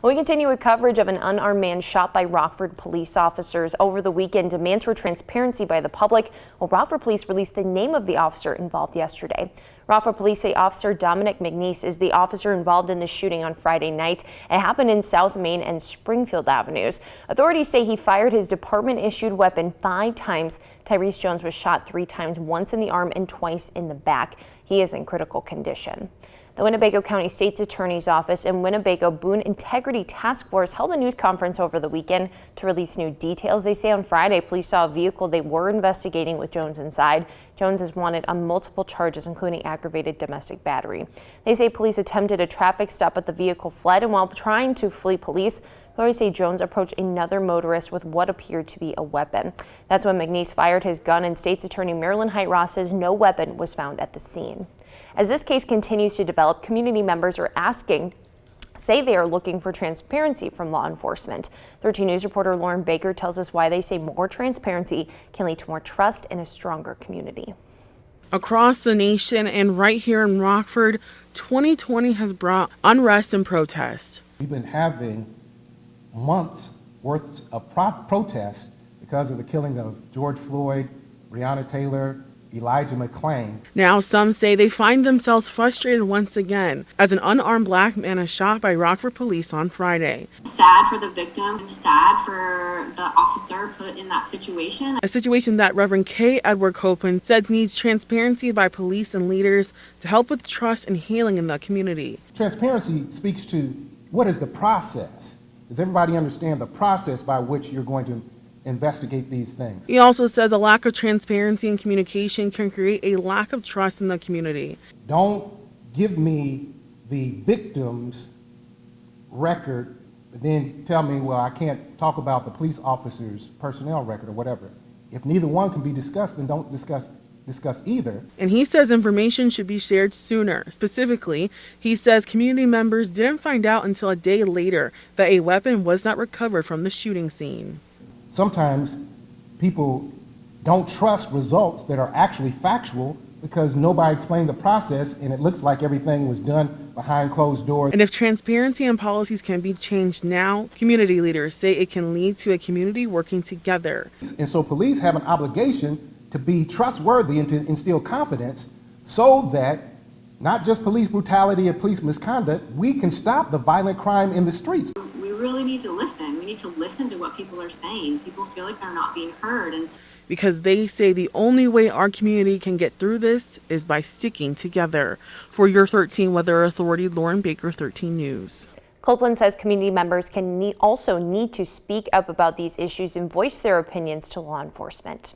We continue with coverage of an unarmed man shot by Rockford police officers over the weekend. Demands for transparency by the public. Well, Rockford police released the name of the officer involved yesterday. Rockford police say Officer Dominic McNeese is the officer involved in the shooting on Friday night. It happened in South Main and Springfield Avenues. Authorities say he fired his department-issued weapon 5 times. Tyrese Jones was shot 3 times, once in the arm and twice in the back. He is in critical condition. The Winnebago County State's Attorney's Office and Winnebago Boone Integrity Task Force held a news conference over the weekend to release new details. They say on Friday, police saw a vehicle they were investigating with Jones inside. Jones is wanted on multiple charges, including aggravated domestic battery. They say police attempted a traffic stop, but the vehicle fled, and while trying to flee police, authorities say Jones approached another motorist with what appeared to be a weapon. That's when McNeese fired his gun, and State's Attorney Marilyn Height-Ross says no weapon was found at the scene. As this case continues to develop, community members say they are looking for transparency from law enforcement. 13 News reporter Lauren Baker tells us why they say more transparency can lead to more trust and a stronger community. Across the nation and right here in Rockford, 2020 has brought unrest and protest. We've been having months worth of protest because of the killing of George Floyd, Breonna Taylor, Elijah McClain. Now some say they find themselves frustrated once again as an unarmed black man is shot by Rockford police on Friday. Sad for the victim, sad for the officer put in that situation. A situation that Reverend K. Edward Copeland says needs transparency by police and leaders to help with trust and healing in the community. Transparency speaks to what is the process. Does everybody understand the process by which you're going to investigate these things? He also says a lack of transparency and communication can create a lack of trust in the community. Don't give me the victim's record, but then tell me, well, I can't talk about the police officer's personnel record or whatever. If neither one can be discussed, then don't discuss either. And he says information should be shared sooner. Specifically, he says community members didn't find out until a day later that a weapon was not recovered from the shooting scene. Sometimes people don't trust results that are actually factual because nobody explained the process and it looks like everything was done behind closed doors. And if transparency and policies can be changed now, community leaders say it can lead to a community working together. And so police have an obligation to be trustworthy and to instill confidence so that not just police brutality and police misconduct, we can stop the violent crime in the streets. We really need to listen. We need to listen to what people are saying. People feel like they're not being heard. Because they say the only way our community can get through this is by sticking together. For your 13 Weather Authority, Lauren Baker, 13 News. Copeland says community members also need to speak up about these issues and voice their opinions to law enforcement.